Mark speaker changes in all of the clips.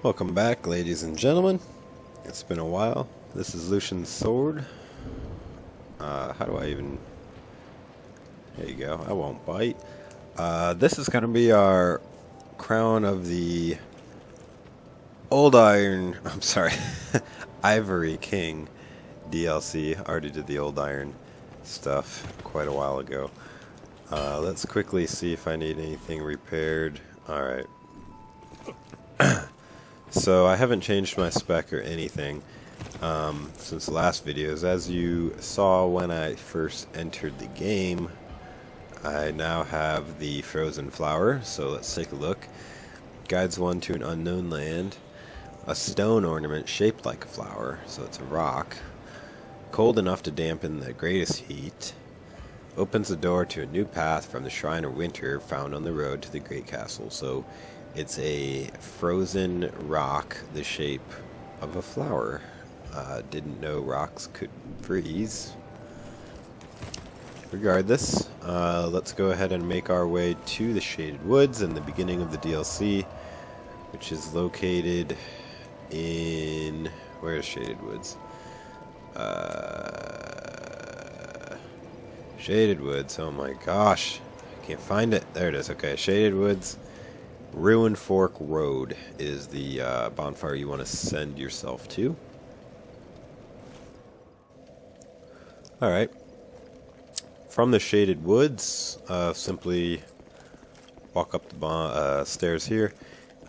Speaker 1: Welcome back, ladies and gentlemen. It's been a while. This is Lucian's sword. How do I even... There you go. I won't bite. This is going to be our Crown of the Old Iron... I'm sorry. Ivory King DLC. I already did the Old Iron stuff quite a while ago. Let's quickly see if I need anything repaired. Alright. So I haven't changed my spec or anything since the last videos. As you saw when I first entered the game, I now have the frozen flower, so let's take a look. Guides one to an unknown land. A stone ornament shaped like a flower, so it's a rock. Cold enough to dampen the greatest heat. Opens the door to a new path from the Shrine of Winter found on the road to the Great Castle. So it's a frozen rock the shape of a flower. Didn't know rocks could freeze. Regardless, let's go ahead and make our way to the Shaded Woods in the beginning of the DLC, which is located in... Where's Shaded Woods? Shaded Woods, oh my gosh. I can't find it. There it is. Okay, Shaded Woods. Ruined Fork Road is the bonfire you want to send yourself to. Alright. From the Shaded Woods, simply walk up the stairs here.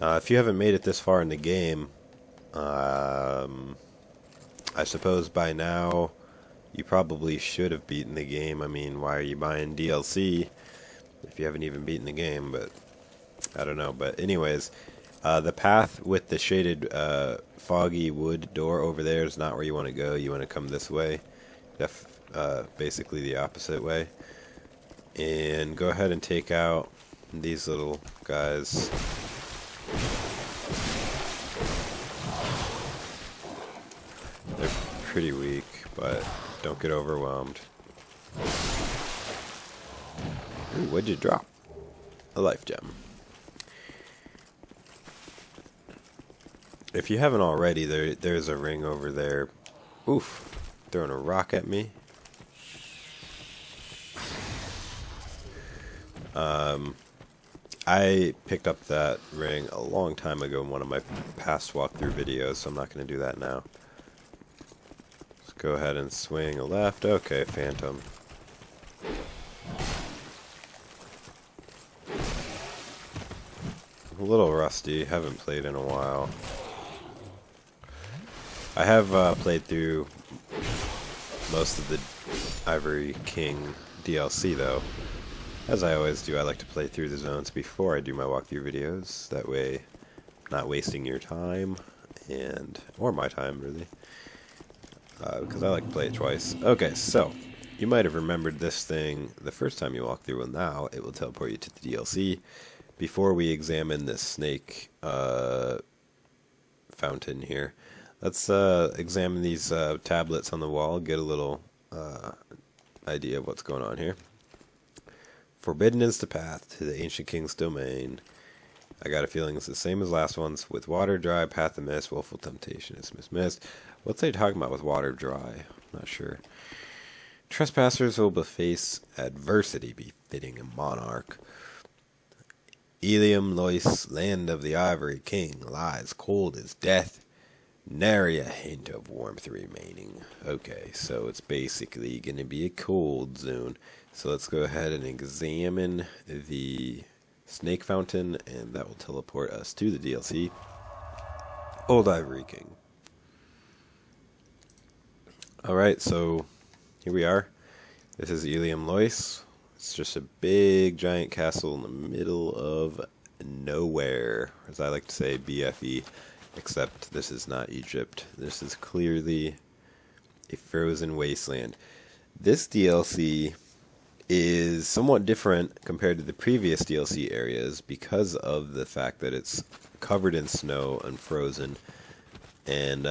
Speaker 1: If you haven't made it this far in the game, I suppose by now you probably should have beaten the game. I mean, why are you buying DLC if you haven't even beaten the game? But I don't know. But anyways, the path with the shaded foggy wood door over there is not where you want to go. You want to come this way. Basically the opposite way. And go ahead and take out these little guys. They're pretty weak, but don't get overwhelmed. Ooh, what'd you drop? A life gem. If you haven't already, there's a ring over there. Oof, throwing a rock at me. I picked up that ring a long time ago in one of my past walkthrough videos, so I'm not going to do that now. Let's go ahead and swing a left. Okay, Phantom. A little rusty, haven't played in a while. I have played through most of the Ivory King DLC though. As I always do, I like to play through the zones before I do my walkthrough videos. That way, I'm not wasting your time, or my time really. Because I like to play it twice. Okay, so, you might have remembered this thing the first time you walk through, and now it will teleport you to the DLC. Before we examine this snake fountain here, let's examine these tablets on the wall, get a little idea of what's going on here. Forbidden is the path to the ancient king's domain. I got a feeling it's the same as last one's. With water dry, path of mist, willful temptation is mist. What's they talking about with water dry? I'm not sure. Trespassers will face adversity befitting a monarch. Eleum Loyce, land of the Ivory King, lies cold as death. Nary a hint of warmth remaining. Okay, so it's basically going to be a cold zone. So let's go ahead and examine the snake fountain, and that will teleport us to the DLC. Old Ivory King. Alright, so here we are. This is Eleum Loyce. It's just a big giant castle in the middle of nowhere. As I like to say, BFE. Except this is not Egypt. This is clearly a frozen wasteland. This DLC is somewhat different compared to the previous DLC areas because of the fact that it's covered in snow and frozen. And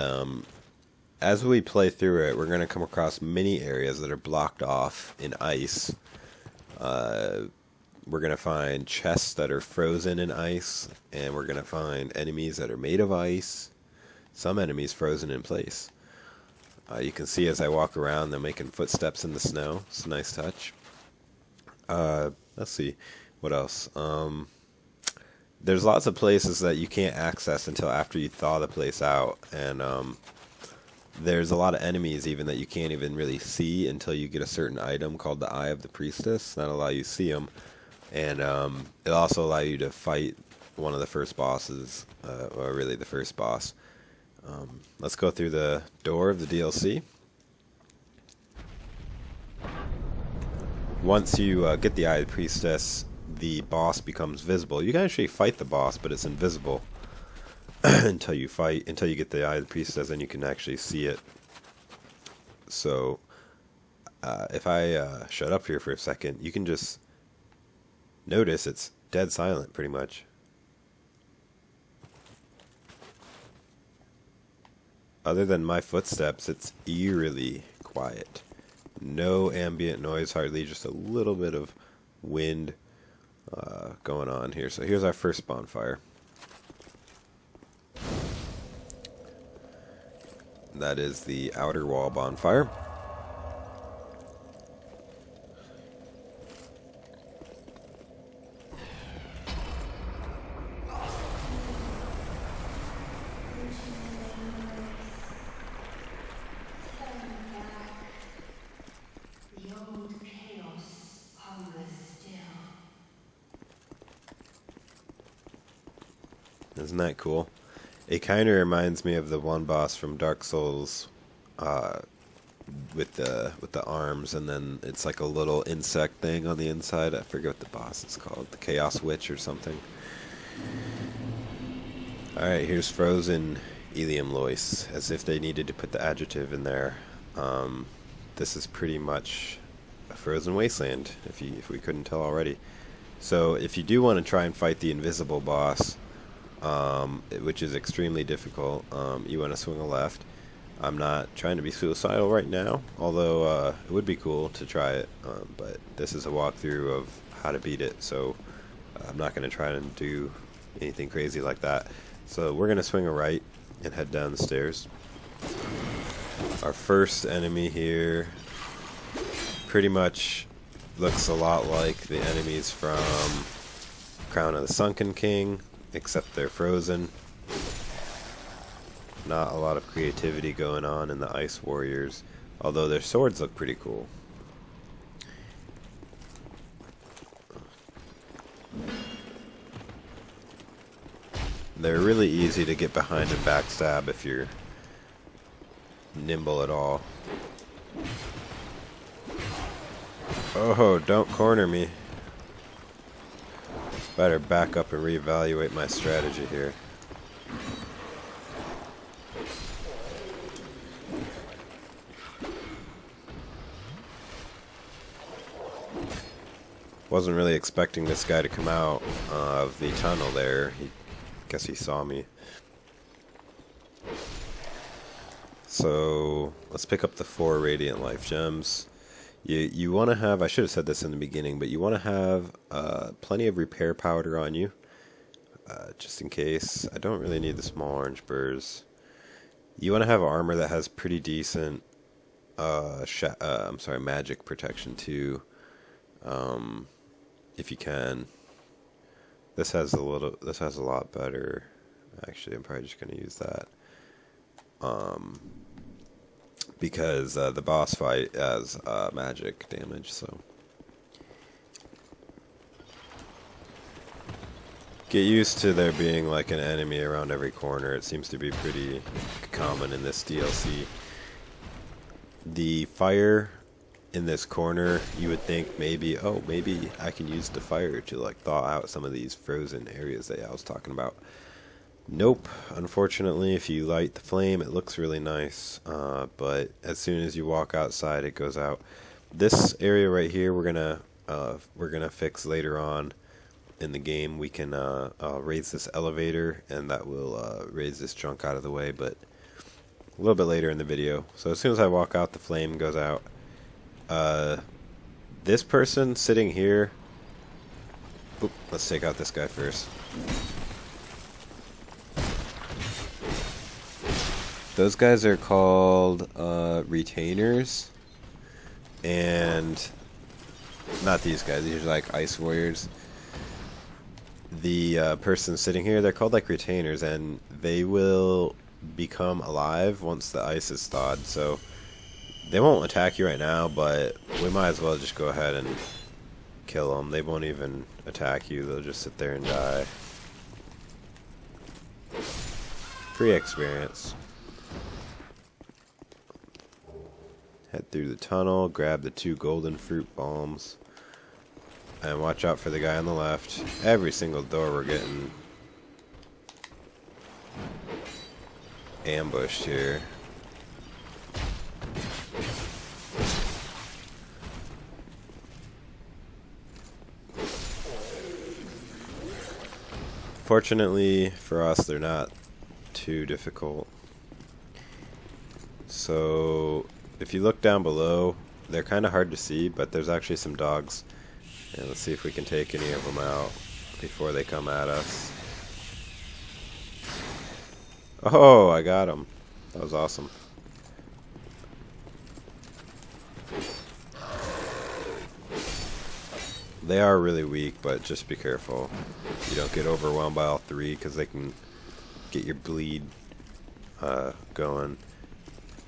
Speaker 1: as we play through it, we're going to come across many areas that are blocked off in ice. We're going to find chests that are frozen in ice, and we're going to find enemies that are made of ice, some enemies frozen in place. You can see as I walk around, they're making footsteps in the snow. It's a nice touch. Let's see, what else? There's lots of places that you can't access until after you thaw the place out, and there's a lot of enemies even that you can't even really see until you get a certain item called the Eye of the Priestess. That'll allow you to see them, and it'll also allow you to fight one of the first bosses, or really the first boss. Let's go through the door of the DLC. Once you get the Eye of the Priestess, the boss becomes visible. You can actually fight the boss, but it's invisible until you get the Eye of the Priestess, and you can actually see it. So, if I shut up here for a second, you can just notice it's dead silent, pretty much. Other than my footsteps, it's eerily quiet. No ambient noise, hardly, just a little bit of wind going on here. So here's our first bonfire. That is the outer wall bonfire. Isn't that cool? It kind of reminds me of the one boss from Dark Souls, with the arms, and then it's like a little insect thing on the inside. I forget what the boss is called, the Chaos Witch or something. All right, here's Frozen Eleum Loyce, as if they needed to put the adjective in there. This is pretty much a frozen wasteland, if we couldn't tell already. So if you do want to try and fight the invisible boss, which is extremely difficult, you want to swing a left. I'm not trying to be suicidal right now, although it would be cool to try it, but this is a walkthrough of how to beat it, so I'm not going to try and do anything crazy like that. So we're going to swing a right and head down the stairs. Our first enemy here pretty much looks a lot like the enemies from Crown of the Sunken King, except they're frozen. Not a lot of creativity going on in the Ice Warriors, although their swords look pretty cool. They're really easy to get behind and backstab if you're nimble at all. Oh, don't corner me. Better back up and reevaluate my strategy here. Wasn't really expecting this guy to come out of the tunnel there. Guess he saw me. So let's pick up the 4 Radiant Life Gems. You want to have, I should have said this in the beginning, but you want to have plenty of repair powder on you, just in case. I don't really need the small orange burrs. You want to have armor that has pretty decent, magic protection too, if you can. This has a lot better. Actually, I'm probably just going to use that. Because the boss fight has magic damage, so get used to there being like an enemy around every corner. It seems to be pretty common in this DLC. The fire in this corner, you would think maybe I can use the fire to like thaw out some of these frozen areas that I was talking about. Nope, unfortunately, if you light the flame, it looks really nice, but as soon as you walk outside, it goes out. This area right here we're gonna fix later on in the game. We can raise this elevator, and that will raise this junk out of the way, but a little bit later in the video. So as soon as I walk out, the flame goes out. This person sitting here. Oop, let's take out this guy first. Those guys are called retainers, and not these guys. These are like ice warriors. The person sitting here, they're called like retainers, and they will become alive once the ice is thawed. So they won't attack you right now, but we might as well just go ahead and kill them. They won't even attack you. They'll just sit there and die. Free experience. Head through the tunnel, grab the 2 golden fruit bombs, and watch out for the guy on the left. Every single door we're getting ambushed here. Fortunately for us, they're not too difficult. So if you look down below, they're kind of hard to see, but there's actually some dogs. And let's see if we can take any of them out before they come at us. Oh, I got him. That was awesome. They are really weak, but just be careful. You don't get overwhelmed by all 3, because they can get your bleed going.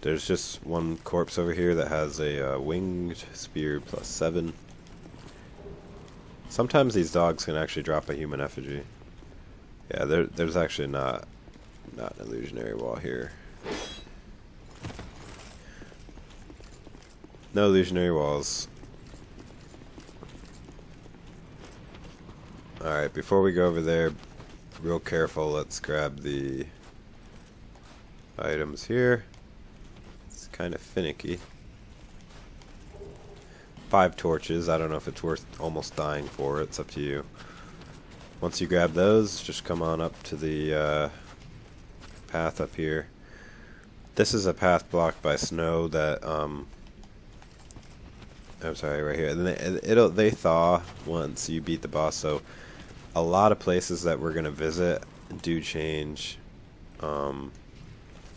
Speaker 1: There's just one corpse over here that has a winged spear +7. Sometimes these dogs can actually drop a human effigy. Yeah, there's actually not an illusionary wall here. No illusionary walls. Alright, before we go over there, real careful, let's grab the items here. It's kind of finicky. 5 torches. I don't know if it's worth almost dying for. It's up to you. Once you grab those, just come on up to the path up here. This is a path blocked by snow that I'm sorry, right here. And they thaw once you beat the boss. So a lot of places that we're gonna visit do change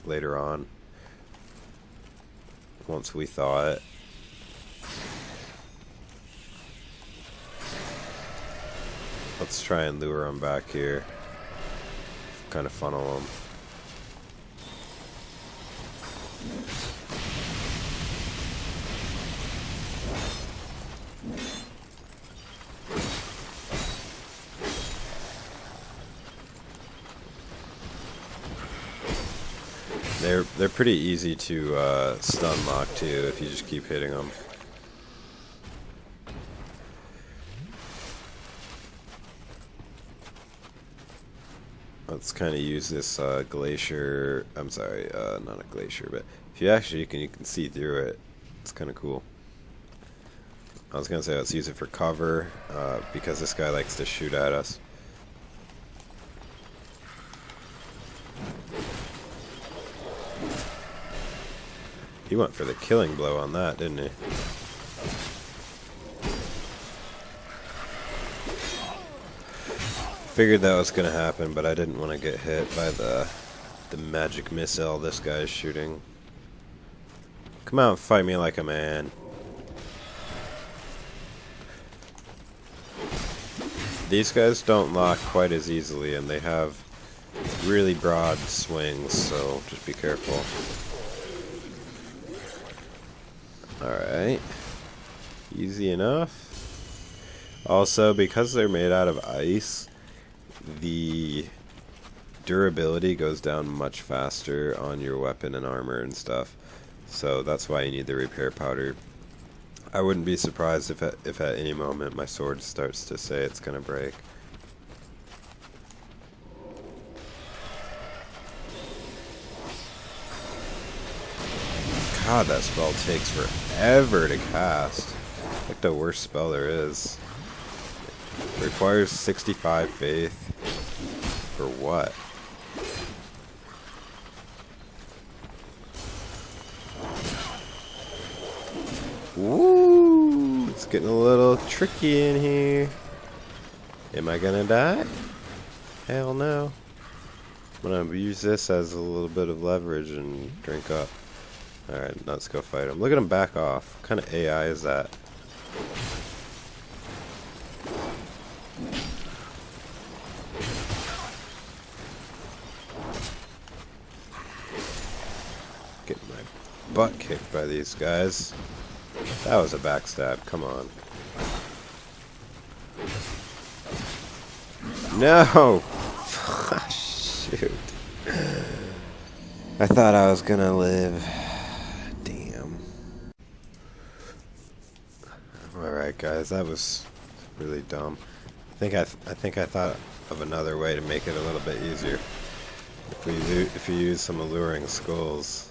Speaker 1: later on once we thaw it. Let's try and lure them back here. Kind of funnel them. They're pretty easy to stun lock too if you just keep hitting them. Let's kind of use this glacier. I'm sorry, not a glacier, but if you actually you can see through it. It's kind of cool. I was gonna say let's use it for cover because this guy likes to shoot at us. He went for the killing blow on that, didn't he? Figured that was gonna happen, but I didn't want to get hit by the magic missile this guy's shooting. Come out and fight me like a man. These guys don't lock quite as easily, and they have really broad swings, so just be careful. Alright. Easy enough. Also, because they're made out of ice, the durability goes down much faster on your weapon and armor and stuff. So that's why you need the repair powder. I wouldn't be surprised if at any moment my sword starts to say it's gonna break. God, that spell takes forever to cast. Like the worst spell there is. It requires 65 faith. For what? Woo! It's getting a little tricky in here. Am I gonna die? Hell no. I'm gonna use this as a little bit of leverage and drink up. Alright, let's go fight him. Look at him back off. What kind of AI is that? Getting my butt kicked by these guys. That was a backstab. Come on. No! Shoot. I thought I was gonna live. Damn. Alright guys, that was really dumb. I think I thought of another way to make it a little bit easier. If you use some alluring skulls,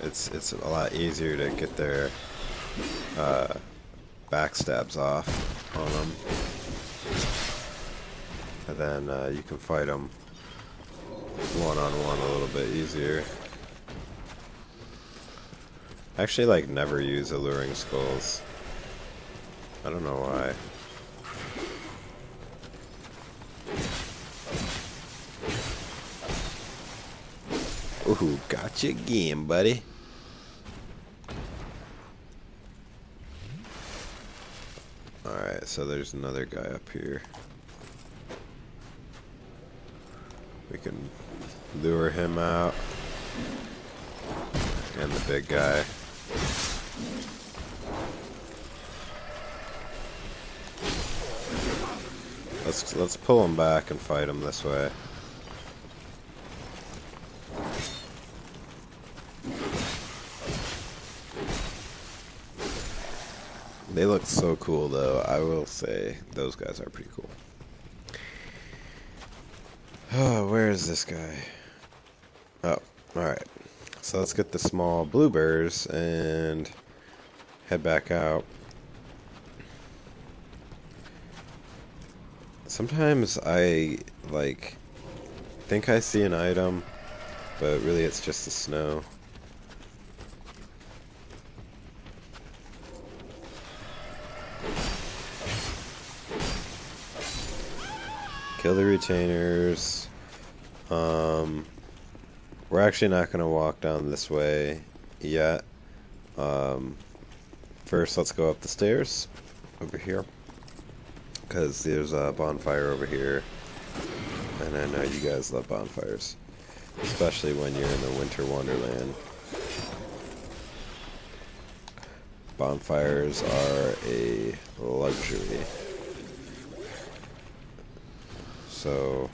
Speaker 1: it's a lot easier to get their backstabs off on them. And then you can fight them one-on-one a little bit easier. I actually like never use alluring skulls. I don't know why. Ooh, gotcha again, buddy. Alright, so there's another guy up here. We can lure him out. And the big guy. Let's pull him back and fight him this way. They look so cool though, I will say those guys are pretty cool. Oh, where is this guy? Oh, alright. So let's get the small bluebirds and head back out. Sometimes I think I see an item, but really it's just the snow. Kill the retainers. We're actually not going to walk down this way yet. First, let's go up the stairs over here, because there's a bonfire over here, and I know you guys love bonfires, especially when you're in the winter wonderland. Bonfires are a luxury. So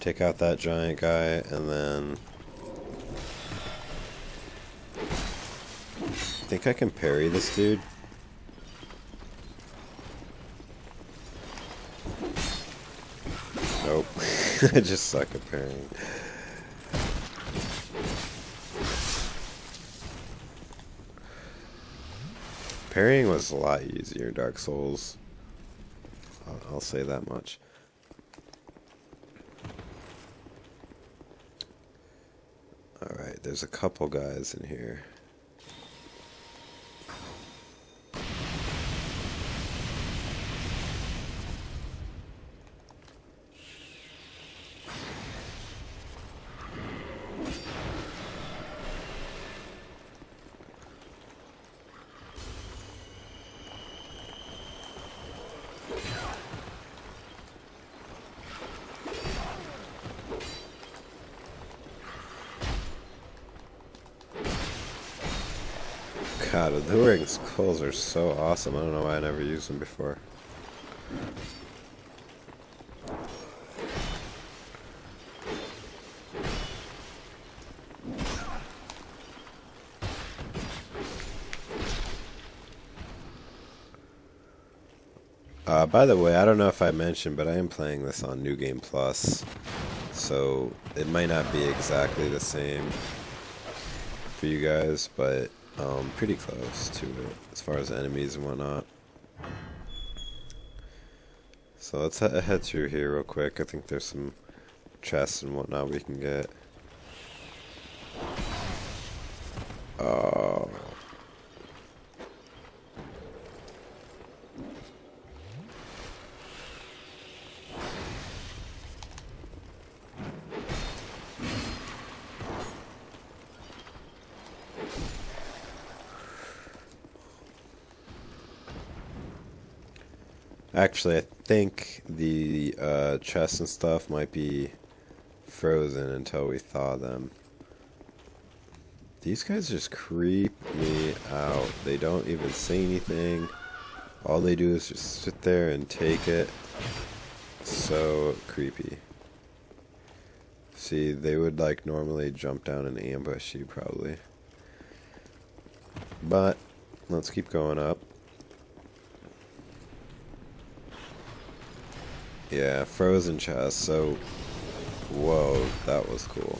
Speaker 1: take out that giant guy, and then I think I can parry this dude. Nope. I just suck at parrying. Parrying was a lot easier in Dark Souls. I'll say that much. Alright, there's a couple guys in here. God, alluring skulls are so awesome. I don't know why I never used them before. By the way, I don't know if I mentioned, but I am playing this on New Game Plus, so it might not be exactly the same. for you guys, but pretty close to it as far as enemies and whatnot. So let's head through here real quick. I think there's some chests and whatnot we can get. Oh. Actually, I think the chests and stuff might be frozen until we thaw them. These guys just creep me out. They don't even say anything. All they do is just sit there and take it. So creepy. See, they would like normally jump down and ambush you probably. But let's keep going up. Yeah, frozen chest, so whoa, that was cool.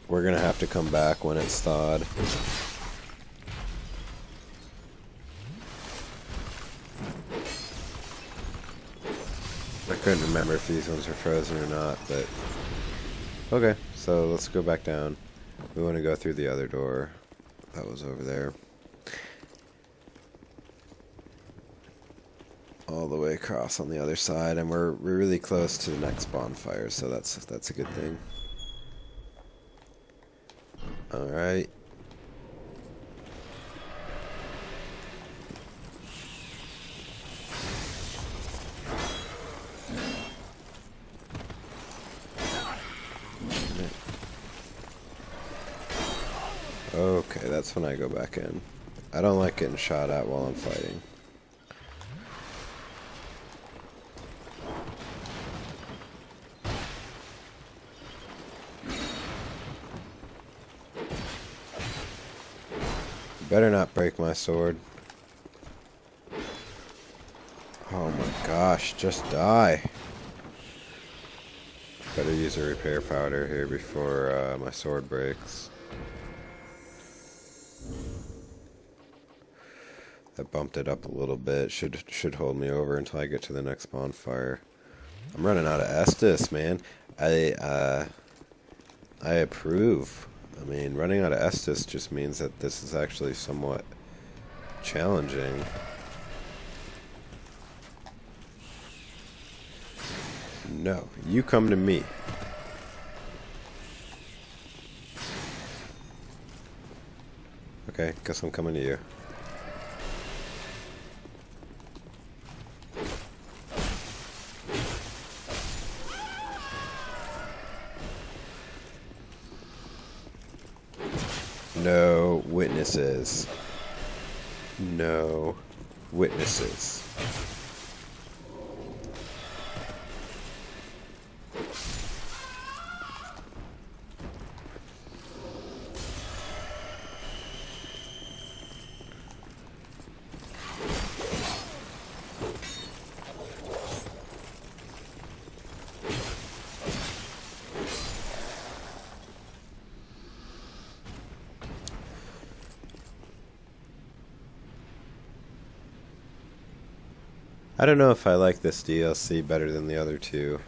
Speaker 1: We're gonna have to come back when it's thawed. I couldn't remember if these ones were frozen or not, but okay, so let's go back down. We want to go through the other door that was over there. All the way across on the other side, and we're really close to the next bonfire, so that's a good thing. All right. Okay, that's when I go back in. I don't like getting shot at while I'm fighting. Better not break my sword. Oh my gosh, just die. Better use a repair powder here before my sword breaks. I bumped it up a little bit. Should hold me over until I get to the next bonfire. I'm running out of Estus, man. I approve. I mean, running out of Estus just means that this is actually somewhat challenging. No, you come to me. Okay, guess I'm coming to you. No witnesses. No witnesses. I don't know if I like this DLC better than the other two.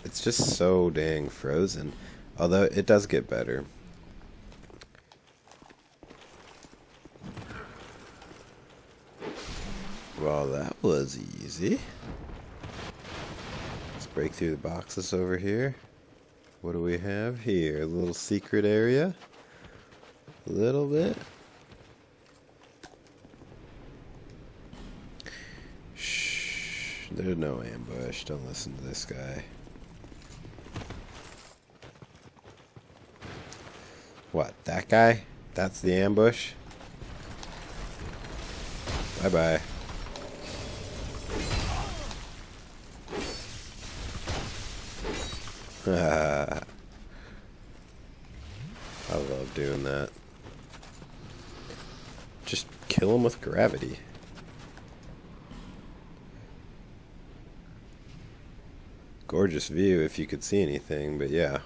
Speaker 1: It's just so dang frozen. Although it does get better. Well, that was easy. Let's break through the boxes over here. What do we have here? A little secret area? A little bit. There's no ambush. Don't listen to this guy. What, that guy? That's the ambush? Bye-bye. I love doing that. Just kill him with gravity. Gorgeous view if you could see anything, but yeah.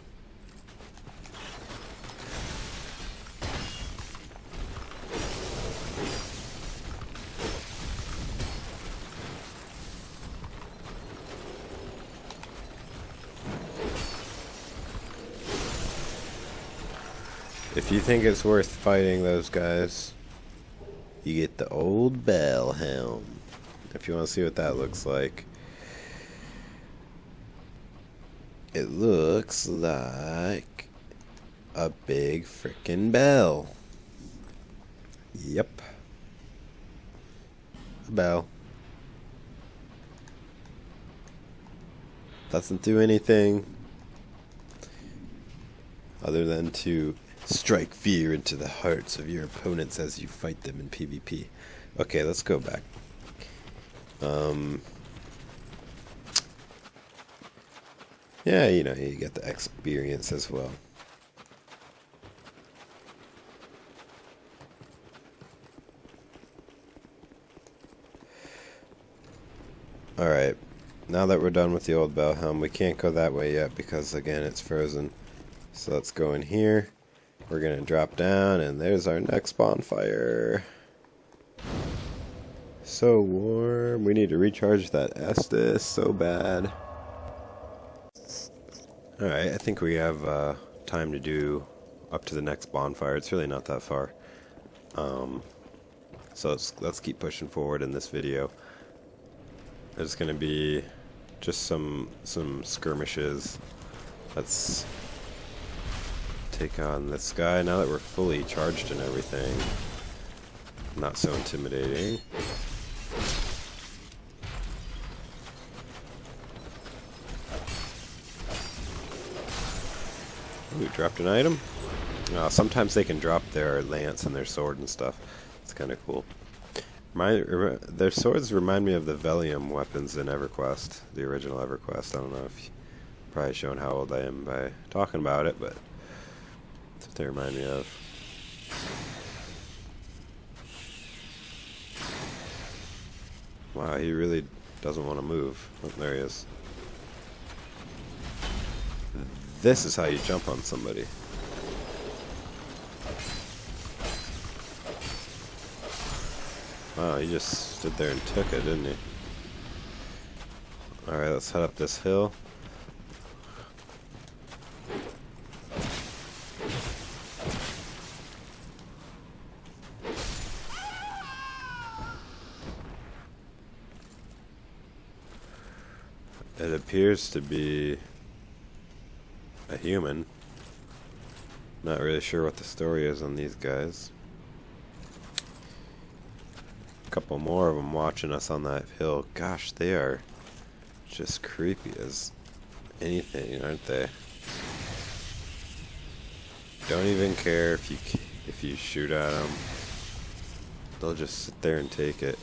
Speaker 1: If you think it's worth fighting those guys, you get the old bell helm. If you want to see what that looks like, it looks like a big frickin' bell. Yep. A bell. Doesn't do anything other than to strike fear into the hearts of your opponents as you fight them in PvP. Okay, let's go back. Yeah, you know, you get the experience as well. Alright, now that we're done with the old bell helm, we can't go that way yet because, again, it's frozen. So let's go in here. We're going to drop down, and there's our next bonfire. So warm. We need to recharge that Estus so bad. Alright, I think we have time to do up to the next bonfire. It's really not that far. So let's keep pushing forward in this video. There's going to be just some skirmishes. Let's take on this guy now that we're fully charged and everything. Not so intimidating. Ooh, dropped an item. Sometimes they can drop their lance and their sword and stuff. It's kind of cool. Their swords remind me of the Velium weapons in EverQuest, the original EverQuest. I don't know if you've probably shown how old I am by talking about it, but that's what they remind me of. Wow, he really doesn't want to move. Oh, there he is. This is how you jump on somebody. Wow, he just stood there and took it, didn't he? Alright, let's head up this hill. It appears to be a human. Not really sure what the story is on these guys. Couple more of them watching us on that hill. Gosh, they are just creepy as anything, aren't they? Don't even care if you shoot at them. They'll just sit there and take it.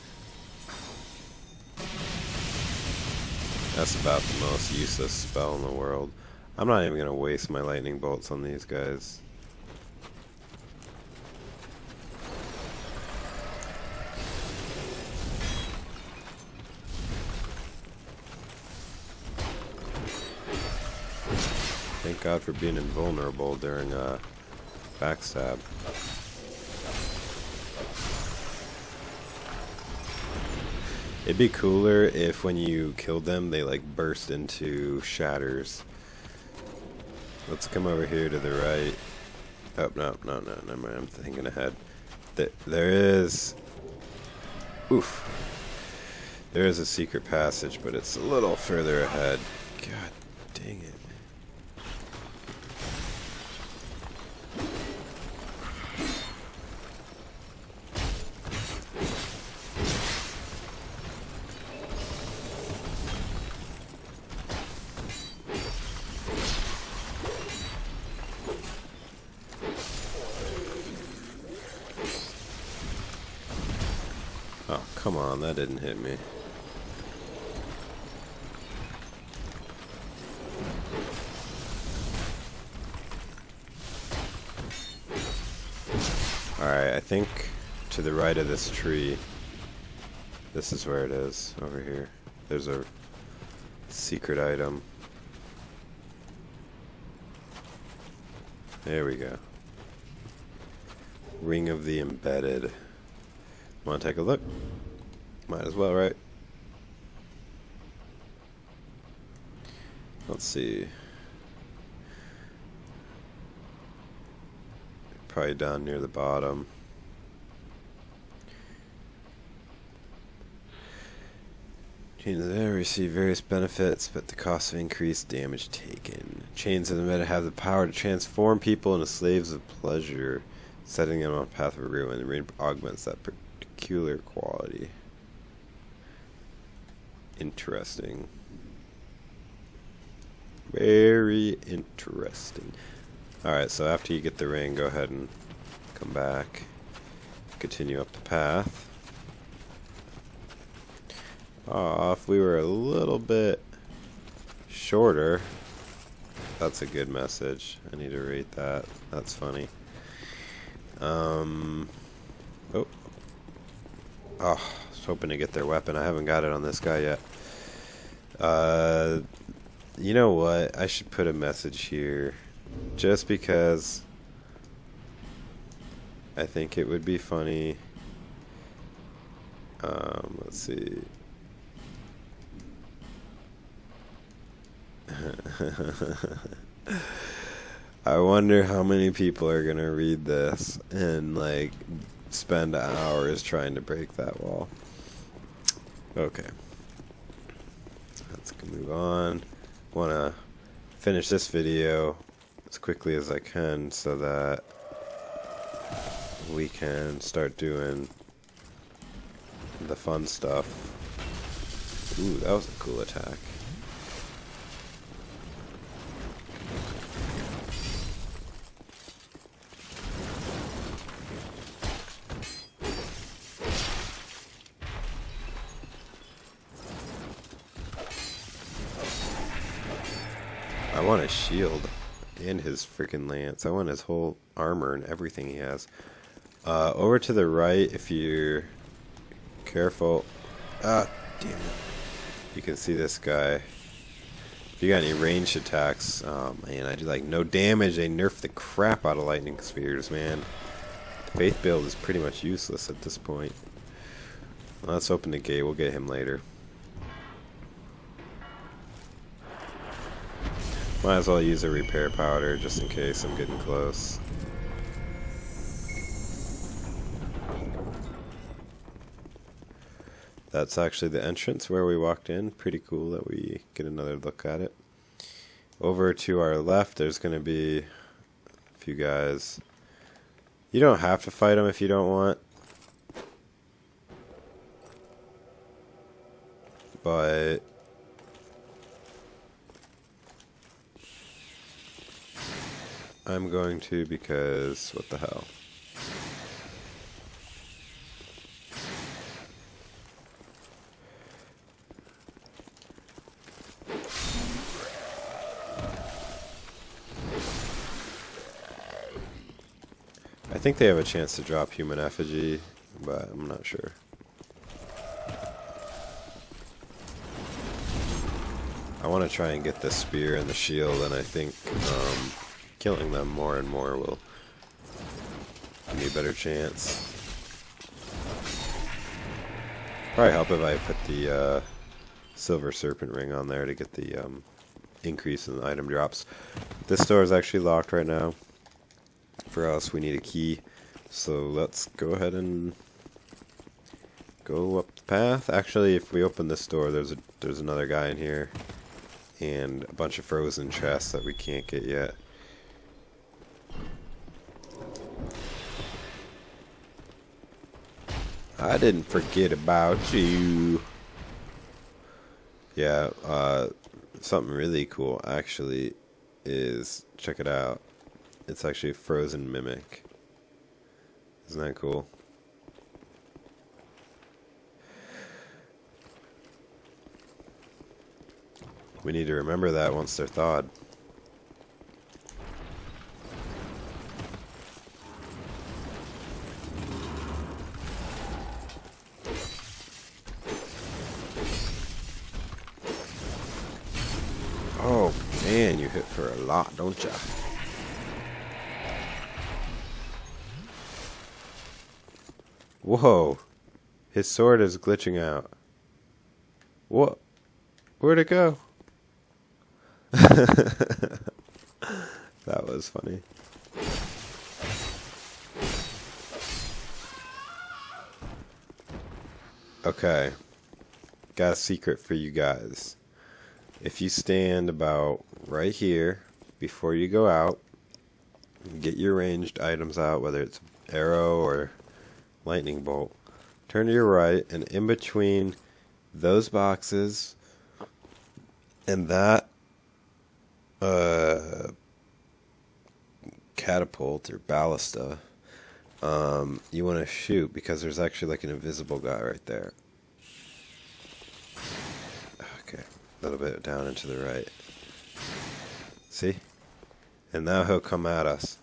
Speaker 1: That's about the most useless spell in the world. I'm not even gonna waste my lightning bolts on these guys. Thank God for being invulnerable during backstab. It'd be cooler if when you killed them they like burst into shatters. Let's come over here to the right. Oh, no, never mind, I'm thinking ahead. There is... Oof. There is a secret passage, but it's a little further ahead. God dang it. Oh, come on, that didn't hit me. Alright, I think to the right of this tree, this is where it is, over here. There's a secret item. There we go. Ring of the Embedded. Want to take a look? Might as well, right? Let's see. probably down near the bottom. Chains of the Meta receive various benefits, but the cost of increased damage taken. Chains of the Meta have the power to transform people into slaves of pleasure, setting them on a path of ruin. The rain augments that peculiar quality. Interesting. Very interesting. Alright, so after you get the ring, go ahead and come back. Continue up the path. If we were a little bit shorter, that's a good message. I need to rate that. That's funny. Oh, I was hoping to get their weapon. I haven't got it on this guy yet. You know what? I should put a message here, just because I think it would be funny. Let's see. I wonder how many people are gonna read this and like spend hours trying to break that wall. Okay, let's move on. Want to finish this video as quickly as I can so that we can start doing the fun stuff. Ooh, that was a cool attack. I want his shield and his freaking lance. I want his whole armor and everything he has. Over to the right, if you're careful. Ah, damn it. You can see this guy. If you got any ranged attacks, oh man, I do like no damage. They nerfed the crap out of lightning spheres, man. The faith build is pretty much useless at this point. Well, let's open the gate. We'll get him later. Might as well use a repair powder just in case I'm getting close. That's actually the entrance where we walked in. Pretty cool that we get another look at it. Over to our left, there's going to be a few guys. You don't have to fight them if you don't want. But I'm going to, because what the hell. I think they have a chance to drop human effigy, but I'm not sure. I want to try and get the spear and the shield, and I think killing them more and more will give me a better chance. Probably help if I put the silver serpent ring on there to get the increase in the item drops. This door is actually locked right now. For us, we need a key, so let's go ahead and go up the path. Actually, if we open this door, there's another guy in here, and a bunch of frozen chests that we can't get yet. I didn't forget about you. Yeah, something really cool actually is, check it out. It's actually a frozen mimic. Isn't that cool? We need to remember that once they're thawed. Oh man, you hit for a lot, don't ya? Whoa, his sword is glitching out. What? Where'd it go? That was funny. Okay, got a secret for you guys. If you stand about right here before you go out, get your ranged items out, whether it's arrow or lightning bolt. Turn to your right, and in between those boxes and that catapult or ballista, you want to shoot because there's actually like an invisible guy right there. Okay, a little bit down and to the right. See? And now he'll come at us.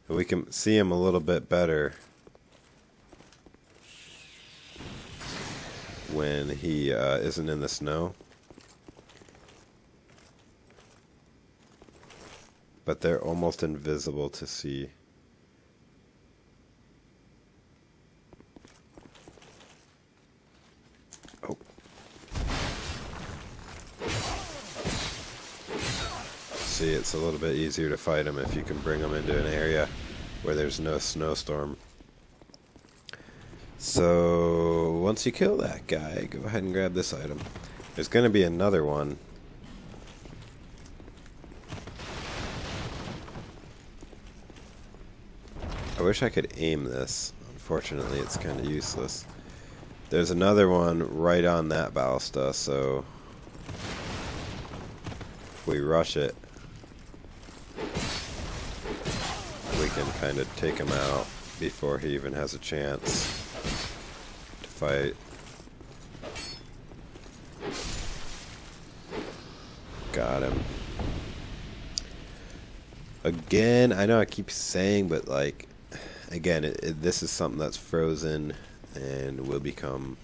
Speaker 1: And we can see him a little bit better when he isn't in the snow. But they're almost invisible to see. Oh. See, it's a little bit easier to fight them if you can bring them into an area where there's no snowstorm. So, once you kill that guy, go ahead and grab this item. There's going to be another one. I wish I could aim this. Unfortunately, it's kind of useless. There's another one right on that ballista, so if we rush it, we can kind of take him out before he even has a chance to fight. Got him. Again, I know I keep saying, but like, again, this is something that's frozen and will become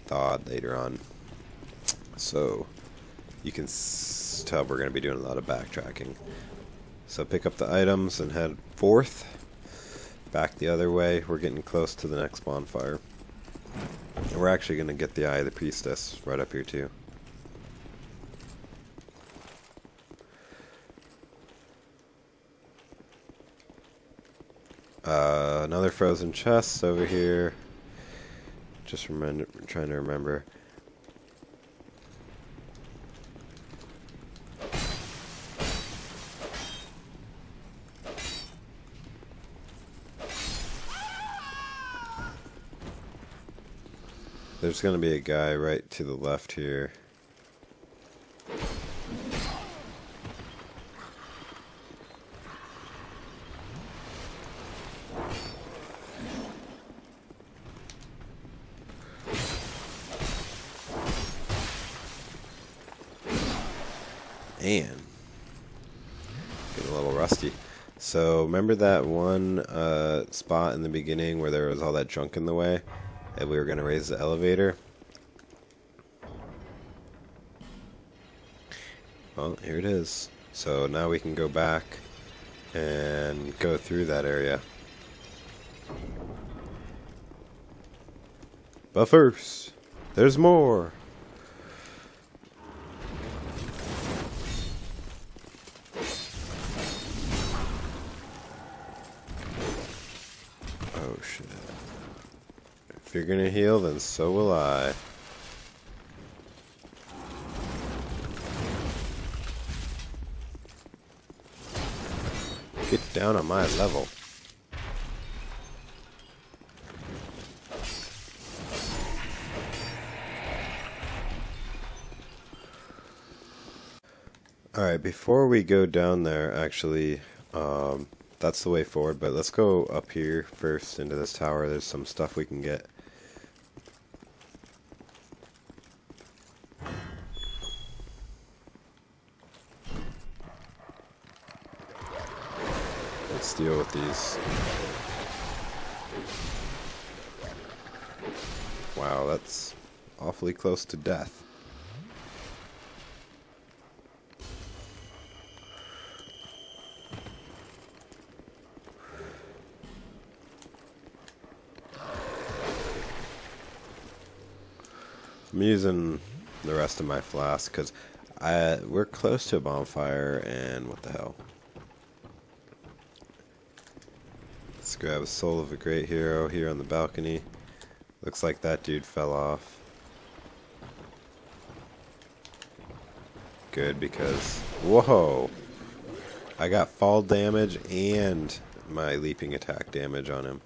Speaker 1: thawed later on. So you can tell we're going to be doing a lot of backtracking. So pick up the items and head forth. Back the other way. We're getting close to the next bonfire. And we're actually going to get the eye of the priestess right up here too. Another frozen chest over here. Just trying to remember. There's going to be a guy right to the left here. And getting a little rusty. So remember that one spot in the beginning where there was all that junk in the way and we were going to raise the elevator? Well, here it is. So now we can go back and go through that area. But first, there's more. Oh shit. If you're gonna heal, then so will I. Get down on my level. Alright, before we go down there, actually, that's the way forward, but let's go up here first into this tower. There's some stuff we can get. Let's deal with these. Wow, that's awfully close to death. I'm using the rest of my flask because we're close to a bonfire, and what the hell. Let's grab a soul of a great hero here on the balcony. Looks like that dude fell off. Good, because... Whoa! I got fall damage and my leaping attack damage on him.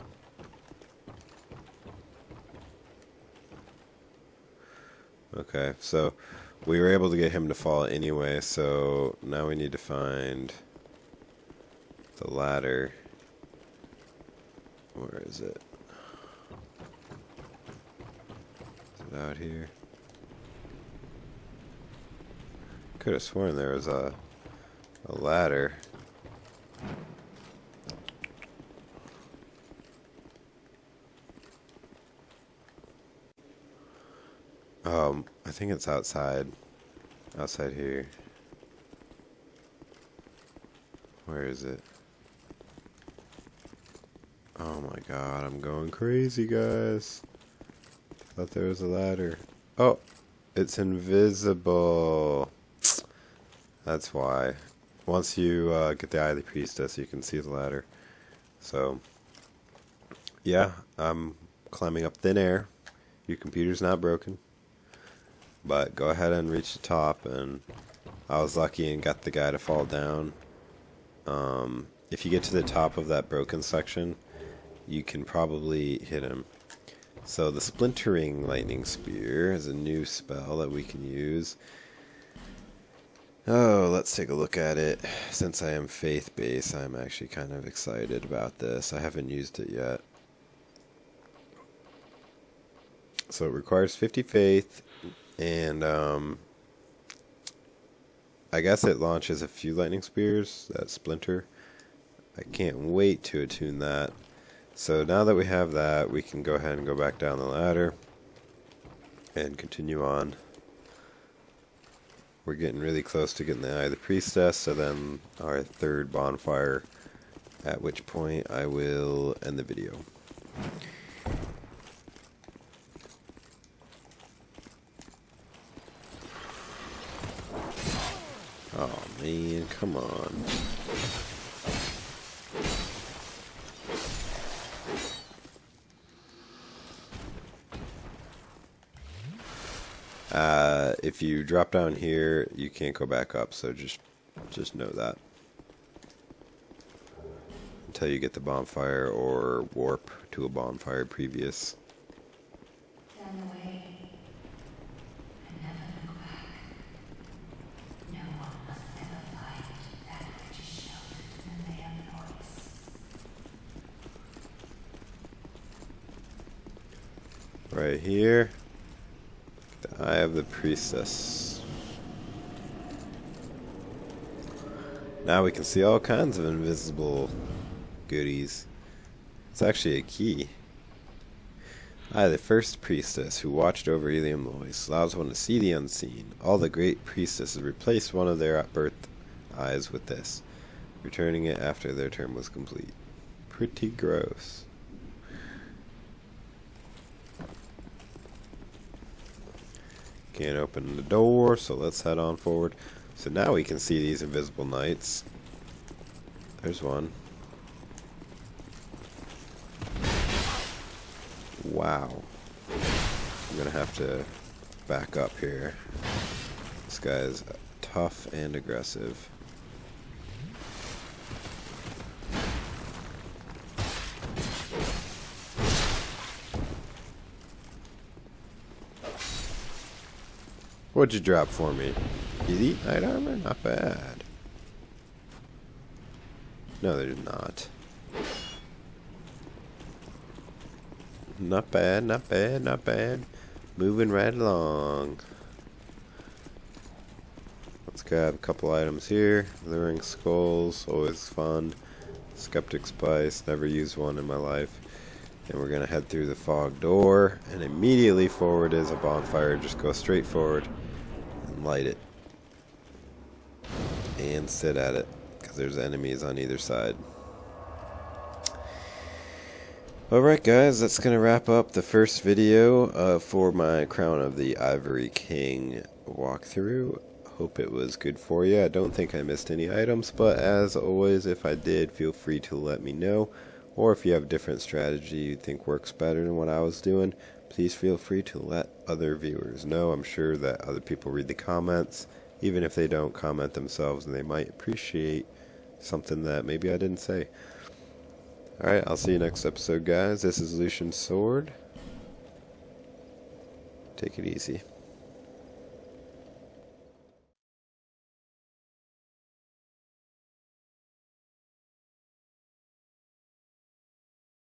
Speaker 1: Okay, so we were able to get him to fall anyway, so now we need to find the ladder. Where is it? Is it out here? Could have sworn there was a ladder. I think it's outside. Outside here. Where is it? Oh my god, I'm going crazy, guys. Thought there was a ladder. Oh, it's invisible. That's why. Once you get the Eye of the Priestess, you can see the ladder. So, yeah, I'm climbing up thin air. Your computer's not broken. But go ahead and reach the top, and I was lucky and got the guy to fall down. If you get to the top of that broken section, you can probably hit him. So the Splintering Lightning Spear is a new spell that we can use. Oh, let's take a look at it. Since I am faith-based, I'm actually kind of excited about this. I haven't used it yet. So it requires 50 faith, and I guess it launches a few lightning spears that splinter. I can't wait to attune that. So now that we have that, we can go ahead and go back down the ladder and continue on. We're getting really close to getting the Eye of the Priestess, so then our third bonfire, at which point I will end the video. Oh man, come on. If you drop down here, you can't go back up, so just know that. Until you get the bonfire or warp to a bonfire previous.
Speaker 2: Down the way, and never look back. No one must ever find that which is sheltered in the Eleum Loyce.
Speaker 1: Right here. The Eye of the Priestess. Now we can see all kinds of invisible goodies. It's actually a key. I, the first priestess who watched over Eleum Loyce, allows one to see the unseen. All the great priestesses replaced one of their birth eyes with this, returning it after their term was complete. Pretty gross. Can't open the door, so let's head on forward. So now we can see these invisible knights. There's one. Wow. I'm gonna have to back up here. This guy's tough and aggressive. What'd you drop for me? Elite knight armor? Not bad. No, they're not. Not bad, not bad, not bad. Moving right along. Let's grab a couple items here. Luring skulls, always fun. Skeptic spice, never used one in my life. And we're gonna head through the fog door, and immediately forward is a bonfire. Just go straight forward and light it. And sit at it, because there's enemies on either side. Alright guys, that's going to wrap up the first video for my Crown of the Ivory King walkthrough. Hope it was good for you. I don't think I missed any items, but as always, if I did, feel free to let me know. Or if you have a different strategy you think works better than what I was doing, please feel free to let other viewers know. I'm sure that other people read the comments, even if they don't comment themselves, and they might appreciate something that maybe I didn't say. Alright, I'll see you next episode, guys. This is Lucian's Sword. Take it easy.